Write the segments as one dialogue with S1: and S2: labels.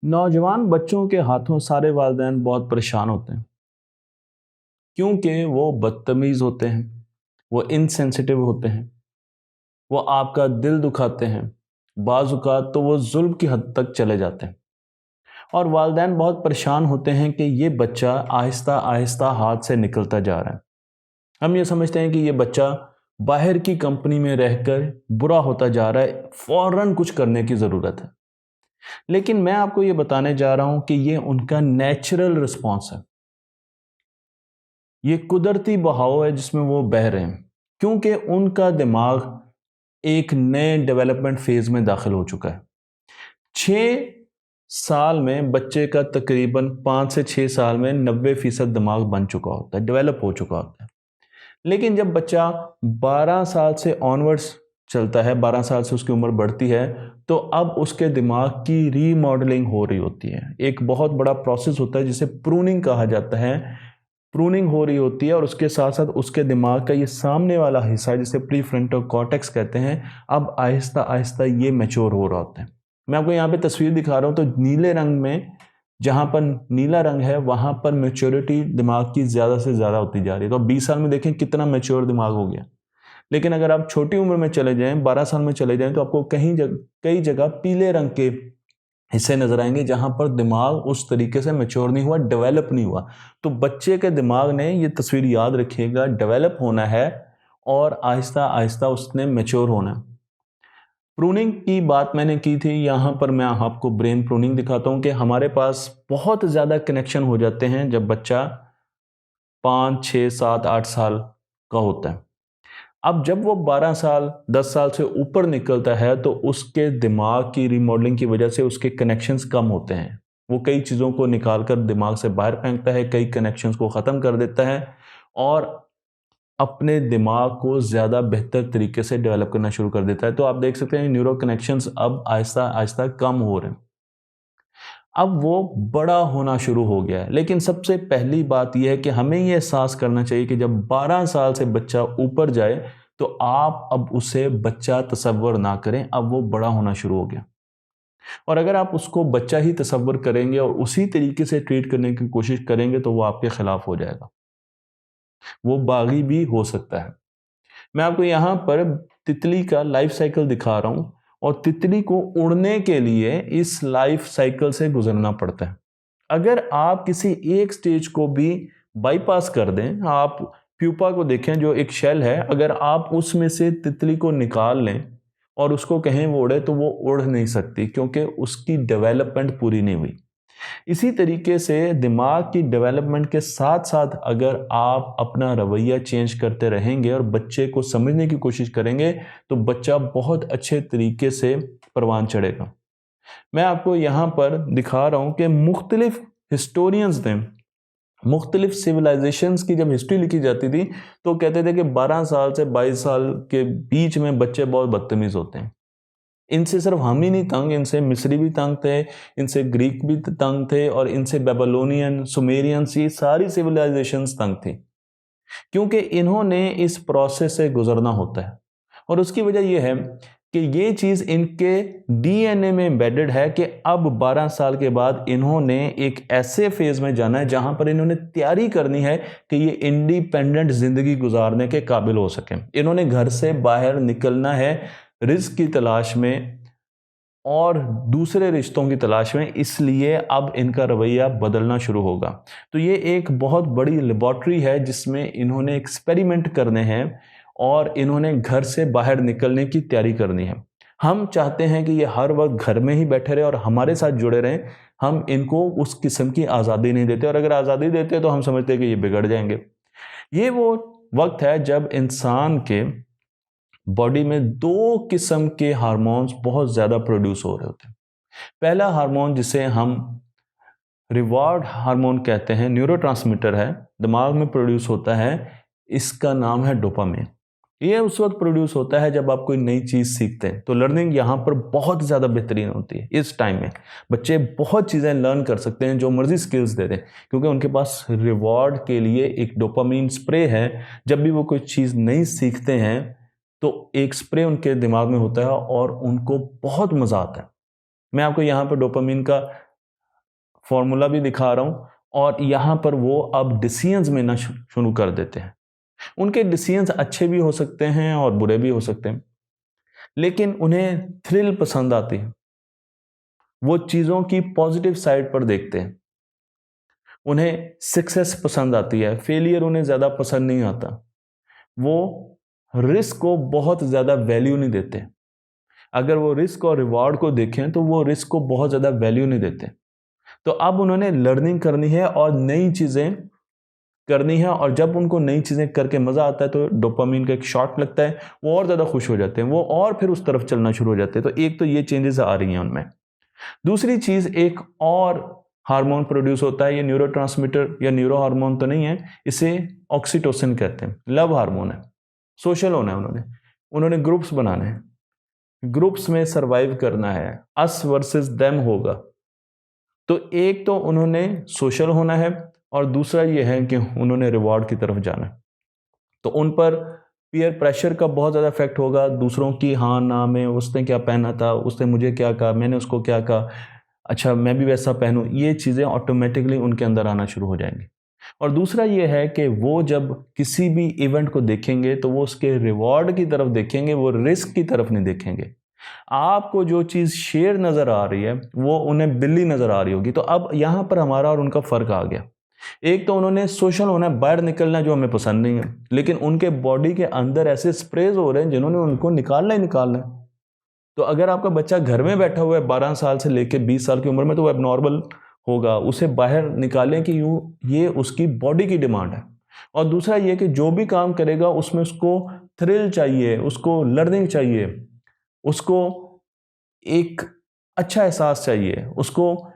S1: नौजवान बच्चों के हाथों सारे वालिदैन बहुत परेशान होते हैं क्योंकि वो बदतमीज़ होते हैं, वो इनसेंसिटिव होते हैं, वो आपका दिल दुखाते हैं, बाज़ औक़ात तो वो जुल्म की हद तक चले जाते हैं और वालिदैन बहुत परेशान होते हैं कि ये बच्चा आहिस्ता आहिस्ता हाथ से निकलता जा रहा है। हम ये समझते हैं कि ये बच्चा बाहर की कंपनी में रहकर बुरा होता जा रहा है, फ़ौरन कुछ करने की ज़रूरत है। लेकिन मैं आपको ये बताने जा रहा हूँ कि ये उनका नेचुरल रिस्पॉन्स है। ये कुदरती बहाव है जिसमें वो बह रहे हैं क्योंकि उनका दिमाग एक नए डेवलपमेंट फेज में दाखिल हो चुका है। 6 साल में बच्चे का तकरीबन 5 से 6 साल में 90% दिमाग बन चुका होता है, डेवलप हो चुका होता है। लेकिन जब बच्चा 12 साल से ऑनवर्ड्स चलता है, 12 साल से उसकी उम्र बढ़ती है, तो अब उसके दिमाग की रीमॉडलिंग हो रही होती है। एक बहुत बड़ा प्रोसेस होता है जिसे प्रूनिंग कहा जाता है। प्रूनिंग हो रही होती है और उसके साथ साथ उसके दिमाग का ये सामने वाला हिस्सा जिसे प्रीफ्रंटल कॉर्टेक्स कहते हैं, अब आहिस्ता आहिस्ता ये मैच्योर हो रहा होता है। मैं आपको यहाँ पे तस्वीर दिखा रहा हूँ, तो नीले रंग में जहाँ पर नीला रंग है वहाँ पर मैच्योरिटी दिमाग की ज़्यादा से ज़्यादा होती जा रही है। तो 20 साल में देखें कितना मैच्योर दिमाग हो गया। लेकिन अगर आप छोटी उम्र में चले जाएं, 12 साल में चले जाएं, तो आपको कई जगह पीले रंग के हिस्से नजर आएंगे जहां पर दिमाग उस तरीके से मैच्योर नहीं हुआ, डेवलप नहीं हुआ। तो बच्चे के दिमाग ने, ये तस्वीर याद रखिएगा, डेवलप होना है और आहिस्ता आहिस्ता उसने मैच्योर होना है। प्रूनिंग की बात मैंने की थी, यहाँ पर मैं आपको ब्रेन प्रूनिंग दिखाता हूँ कि हमारे पास बहुत ज़्यादा कनेक्शन हो जाते हैं जब बच्चा 5, 6, 7, 8 साल का होता है। अब जब वो 12 साल 10 साल से ऊपर निकलता है तो उसके दिमाग की रिमॉडलिंग की वजह से उसके कनेक्शंस कम होते हैं। वो कई चीज़ों को निकाल कर दिमाग से बाहर फेंकता है, कई कनेक्शंस को ख़त्म कर देता है और अपने दिमाग को ज़्यादा बेहतर तरीके से डेवलप करना शुरू कर देता है। तो आप देख सकते हैं न्यूरो कनेक्शंस अब आहिस्ता आहिस्ता कम हो रहे हैं। अब वो बड़ा होना शुरू हो गया है। लेकिन सबसे पहली बात यह है कि हमें ये एहसास करना चाहिए कि जब 12 साल से बच्चा ऊपर जाए तो आप अब उसे बच्चा तसव्वुर ना करें, अब वो बड़ा होना शुरू हो गया। और अगर आप उसको बच्चा ही तसव्वुर करेंगे और उसी तरीके से ट्रीट करने की कोशिश करेंगे तो वो आपके खिलाफ हो जाएगा, वो बागी भी हो सकता है। मैं आपको यहाँ पर तितली का लाइफ साइकिल दिखा रहा हूँ और तितली को उड़ने के लिए इस लाइफ साइकिल से गुजरना पड़ता है। अगर आप किसी एक स्टेज को भी बाईपास कर दें, आप प्यूपा को देखें जो एक शेल है, अगर आप उसमें से तितली को निकाल लें और उसको कहें वो उड़े तो वो उड़ नहीं सकती क्योंकि उसकी डेवलपमेंट पूरी नहीं हुई। इसी तरीके से दिमाग की डेवलपमेंट के साथ साथ अगर आप अपना रवैया चेंज करते रहेंगे और बच्चे को समझने की कोशिश करेंगे तो बच्चा बहुत अच्छे तरीके से परवान चढ़ेगा। मैं आपको यहाँ पर दिखा रहा हूँ कि मुख्तलिफ हिस्टोरियंस ने मुख्तलिफ सिविलाइजेशंस की जब हिस्ट्री लिखी जाती थी तो कहते थे कि 12 साल से 22 साल के बीच में बच्चे बहुत बदतमीज होते हैं। इनसे सिर्फ हम ही नहीं तंग, इनसे मिस्री भी तंग थे, इनसे ग्रीक भी तंग थे और इनसे बेबीलोनियन, सुमेरियंस, ये सारी सिविलाइजेशंस तंग थी क्योंकि इन्होंने इस प्रोसेस से गुजरना होता है। और उसकी वजह यह है कि ये चीज़ इनके डीएनए में एम्बेडेड है कि अब 12 साल के बाद इन्होंने एक ऐसे फेज में जाना है जहां पर इन्होंने तैयारी करनी है कि ये इंडिपेंडेंट जिंदगी गुजारने के काबिल हो सकें। इन्होंने घर से बाहर निकलना है रिस्क की तलाश में और दूसरे रिश्तों की तलाश में, इसलिए अब इनका रवैया बदलना शुरू होगा। तो ये एक बहुत बड़ी लेबॉर्ट्री है जिसमें इन्होंने एक्सपेरिमेंट करने हैं और इन्होंने घर से बाहर निकलने की तैयारी करनी है। हम चाहते हैं कि ये हर वक्त घर में ही बैठे रहे और हमारे साथ जुड़े रहें। हम इनको उस किस्म की आज़ादी नहीं देते और अगर आज़ादी देते तो हम समझते हैं कि ये बिगड़ जाएंगे। ये वो वक्त है जब इंसान के बॉडी में 2 किस्म के हार्मोन्स बहुत ज़्यादा प्रोड्यूस हो रहे होते हैं। पहला हार्मोन जिसे हम रिवार्ड हार्मोन कहते हैं, न्यूरोट्रांसमीटर है, दिमाग में प्रोड्यूस होता है, इसका नाम है डोपामिन। ये उस वक्त प्रोड्यूस होता है जब आप कोई नई चीज़ सीखते हैं। तो लर्निंग यहाँ पर बहुत ज़्यादा बेहतरीन होती है। इस टाइम में बच्चे बहुत चीज़ें लर्न कर सकते हैं, जो मर्जी स्किल्स दे दें, क्योंकि उनके पास रिवॉर्ड के लिए एक डोपामिन स्प्रे है। जब भी वो कोई चीज़ नई सीखते हैं तो एक स्प्रे उनके दिमाग में होता है और उनको बहुत मज़ा आता है। मैं आपको यहाँ पर डोपामिन का फॉर्मूला भी दिखा रहा हूँ, और यहाँ पर वो अब डिसीजंस में ना शुरू कर देते हैं। उनके डिसीजंस अच्छे भी हो सकते हैं और बुरे भी हो सकते हैं, लेकिन उन्हें थ्रिल पसंद आती है। वो चीज़ों की पॉजिटिव साइड पर देखते हैं। उन्हें सक्सेस पसंद आती है, फेलियर उन्हें ज़्यादा पसंद नहीं आता। वो रिस्क को बहुत ज़्यादा वैल्यू नहीं देते। अगर वो रिस्क और रिवॉर्ड को देखें तो वो रिस्क को बहुत ज़्यादा वैल्यू नहीं देते। तो अब उन्होंने लर्निंग करनी है और नई चीज़ें करनी है, और जब उनको नई चीज़ें करके मज़ा आता है तो डोपामिन का एक शॉट लगता है, वो और ज़्यादा खुश हो जाते हैं, वो और फिर उस तरफ चलना शुरू हो जाते हैं। तो एक तो ये चेंजेस आ रही हैं उनमें। दूसरी चीज़, एक और हार्मोन प्रोड्यूस होता है, ये न्यूरोट्रांसमीटर या न्यूरो हार्मोन तो नहीं है, इसे ऑक्सीटोसिन कहते हैं। लव हार्मोन है। सोशल होना है, उन्होंने ग्रुप्स बनाने हैं, ग्रुप्स में सरवाइव करना है, अस वर्सेस देम होगा। तो एक तो उन्होंने सोशल होना है, और दूसरा ये है कि उन्होंने रिवॉर्ड की तरफ जाना है। तो उन पर पीयर प्रेशर का बहुत ज़्यादा इफेक्ट होगा, दूसरों की हाँ ना में, उसने क्या पहना था, उसने मुझे क्या कहा, मैंने उसको क्या कहा, अच्छा मैं भी वैसा पहनूं, ये चीज़ें ऑटोमेटिकली उनके अंदर आना शुरू हो जाएंगी। और दूसरा ये है कि वो जब किसी भी इवेंट को देखेंगे तो वो उसके रिवॉर्ड की तरफ देखेंगे, वो रिस्क की तरफ नहीं देखेंगे। आपको जो चीज़ शेर नज़र आ रही है वो उन्हें बिल्ली नज़र आ रही होगी। तो अब यहाँ पर हमारा और उनका फ़र्क आ गया। एक तो उन्होंने सोशल होना है, बाहर निकलना, जो हमें पसंद नहीं है, लेकिन उनके बॉडी के अंदर ऐसे स्प्रेज हो रहे हैं जिन्होंने उनको निकालना ही निकालना है। तो अगर आपका बच्चा घर में बैठा हुआ है 12 साल से लेकर 20 साल की उम्र में, तो वो एबनॉर्मल होगा। उसे बाहर निकालें कि यूँ, ये उसकी बॉडी की डिमांड है। और दूसरा ये कि जो भी काम करेगा उसमें उसको थ्रिल चाहिए, उसको लर्निंग चाहिए, उसको एक अच्छा एहसास चाहिए, उसको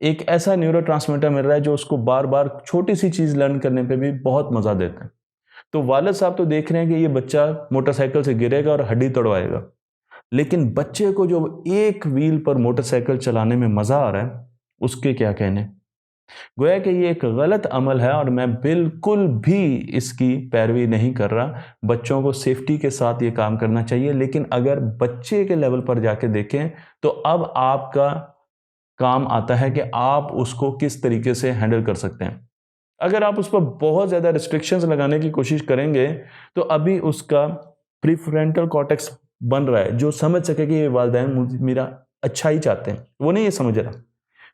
S1: एक ऐसा न्यूरोट्रांसमीटर मिल रहा है जो उसको बार बार छोटी सी चीज़ लर्न करने पे भी बहुत मज़ा देता है। तो वालिद साहब तो देख रहे हैं कि ये बच्चा मोटरसाइकिल से गिरेगा और हड्डी तोड़वाएगा, लेकिन बच्चे को जो एक व्हील पर मोटरसाइकिल चलाने में मज़ा आ रहा है, उसके क्या कहने। गोया कि ये एक गलत अमल है और मैं बिल्कुल भी इसकी पैरवी नहीं कर रहा। बच्चों को सेफ्टी के साथ ये काम करना चाहिए, लेकिन अगर बच्चे के लेवल पर जाके देखें तो अब आपका काम आता है कि आप उसको किस तरीके से हैंडल कर सकते हैं। अगर आप उस पर बहुत ज़्यादा रिस्ट्रिक्शंस लगाने की कोशिश करेंगे तो अभी उसका प्रीफ्रंटल कॉर्टेक्स बन रहा है, जो समझ सके कि ये वालिदैन मेरा अच्छा ही चाहते हैं, वो नहीं ये समझ रहा।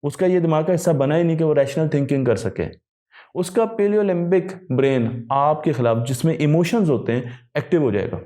S1: उसका ये दिमाग का हिस्सा बना ही नहीं कि वो रैशनल थिंकिंग कर सके। उसका पेलियोलिम्बिक ब्रेन आपके खिलाफ, जिसमें इमोशंस होते हैं, एक्टिव हो जाएगा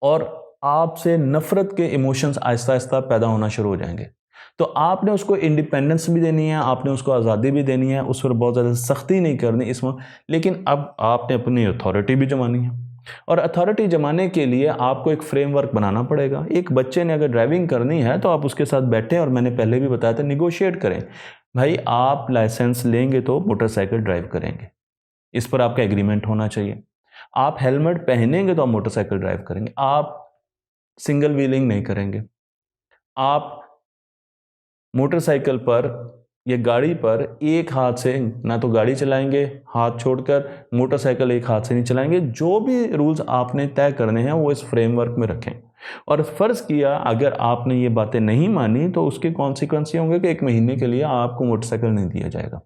S1: और आपसे नफरत के इमोशंस आहिस्ता आहिस्ता पैदा होना शुरू हो जाएंगे। तो आपने उसको इंडिपेंडेंस भी देनी है, आपने उसको आज़ादी भी देनी है, उस पर बहुत ज़्यादा सख्ती नहीं करनी इसमें, लेकिन अब आपने अपनी अथॉरिटी भी जमानी है। और अथॉरिटी जमाने के लिए आपको एक फ्रेमवर्क बनाना पड़ेगा। एक बच्चे ने अगर ड्राइविंग करनी है तो आप उसके साथ बैठें, और मैंने पहले भी बताया था, निगोशिएट करें। भाई आप लाइसेंस लेंगे तो मोटरसाइकिल ड्राइव करेंगे, इस पर आपका एग्रीमेंट होना चाहिए। आप हेलमेट पहनेंगे तो आप मोटरसाइकिल ड्राइव करेंगे। आप सिंगल व्हीलिंग नहीं करेंगे। आप मोटरसाइकिल पर या गाड़ी पर एक हाथ से ना तो गाड़ी चलाएंगे, हाथ छोड़कर, मोटरसाइकिल एक हाथ से नहीं चलाएंगे। जो भी रूल्स आपने तय करने हैं वो इस फ्रेमवर्क में रखें। और फ़र्ज़ किया अगर आपने ये बातें नहीं मानी तो उसके कॉन्सिक्वेंस ये होंगे कि 1 महीने के लिए आपको मोटरसाइकिल नहीं दिया जाएगा।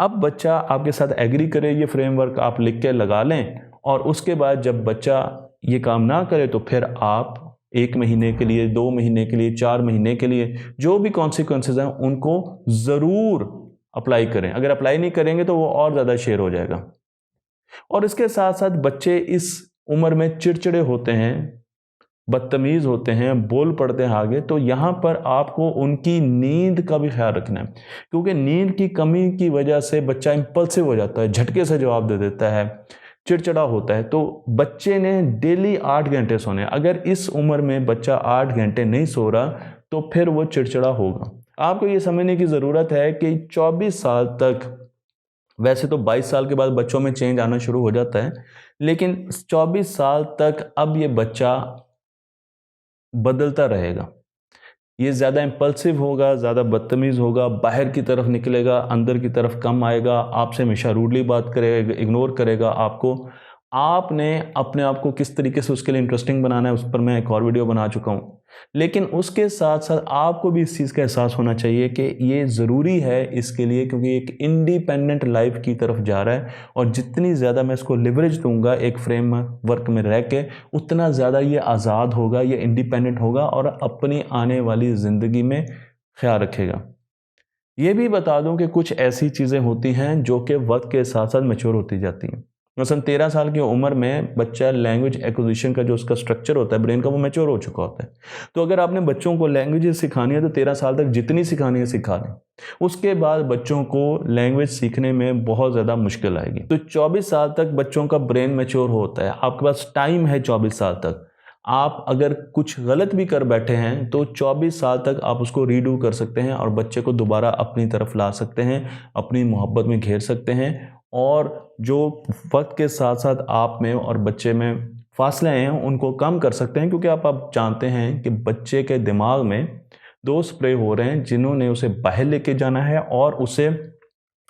S1: अब बच्चा आपके साथ एग्री करे, ये फ्रेमवर्क आप लिख के लगा लें, और उसके बाद जब बच्चा ये काम ना करे तो फिर आप 1 महीने के लिए, 2 महीने के लिए, 4 महीने के लिए, जो भी कॉन्सिक्वेंसेज हैं उनको ज़रूर अप्लाई करें। अगर अप्लाई नहीं करेंगे तो वो और ज़्यादा शेयर हो जाएगा। और इसके साथ साथ बच्चे इस उम्र में चिड़चिड़े होते हैं, बदतमीज़ होते हैं, बोल पड़ते हैं आगे, तो यहाँ पर आपको उनकी नींद का भी ख्याल रखना है, क्योंकि नींद की कमी की वजह से बच्चा इम्पल्सिव हो जाता है, झटके से जवाब दे देता है, चिड़चिड़ा होता है। तो बच्चे ने डेली 8 घंटे सोने। अगर इस उम्र में बच्चा 8 घंटे नहीं सो रहा तो फिर वो चिड़चिड़ा होगा। आपको ये समझने की ज़रूरत है कि 24 साल तक, वैसे तो 22 साल के बाद बच्चों में चेंज आना शुरू हो जाता है, लेकिन 24 साल तक अब ये बच्चा बदलता रहेगा। ये ज़्यादा इम्पल्सिव होगा, ज़्यादा बदतमीज़ होगा, बाहर की तरफ निकलेगा, अंदर की तरफ कम आएगा, आपसे हमेशा रूडली बात करेगा, इग्नोर करेगा आपको, आपने अपने आप को किस तरीके से उसके लिए इंटरेस्टिंग बनाना है, उस पर मैं एक और वीडियो बना चुका हूँ। लेकिन उसके साथ साथ आपको भी इस चीज़ का एहसास होना चाहिए कि ये ज़रूरी है इसके लिए, क्योंकि एक इंडिपेंडेंट लाइफ की तरफ जा रहा है, और जितनी ज़्यादा मैं इसको लिवरेज दूंगा एक फ्रेम वर्क में रह के, उतना ज़्यादा ये आज़ाद होगा, ये इंडिपेंडेंट होगा और अपनी आने वाली ज़िंदगी में ख्याल रखेगा। ये भी बता दूं कि कुछ ऐसी चीज़ें होती हैं जो कि वक्त के साथ साथ मैच्योर होती जाती हैं। मसलन 13 साल की उम्र में बच्चा लैंग्वेज एक्विजिशन का जो उसका स्ट्रक्चर होता है ब्रेन का, वो मैच्योर हो चुका होता है। तो अगर आपने बच्चों को लैंग्वेजेस सिखानी है तो 13 साल तक जितनी सिखानी है सिखा दें। उसके बाद बच्चों को लैंग्वेज सीखने में बहुत ज़्यादा मुश्किल आएगी। तो 24 साल तक बच्चों का ब्रेन मैच्योर होता है, आपके पास टाइम है 24 साल तक। आप अगर कुछ गलत भी कर बैठे हैं तो 24 साल तक आप उसको रीडू कर सकते हैं और बच्चे को दोबारा अपनी तरफ ला सकते हैं, अपनी मोहब्बत में घेर सकते हैं। और जो वक्त के साथ साथ आप में और बच्चे में फासले हैं उनको कम कर सकते हैं, क्योंकि आप जानते हैं कि बच्चे के दिमाग में 2 स्प्रे हो रहे हैं जिन्होंने उसे बाहर लेके जाना है और उसे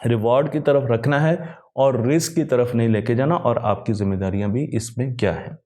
S1: रिवॉर्ड की तरफ रखना है, और रिस्क की तरफ नहीं लेके जाना। और आपकी जिम्मेदारियां भी इसमें क्या है।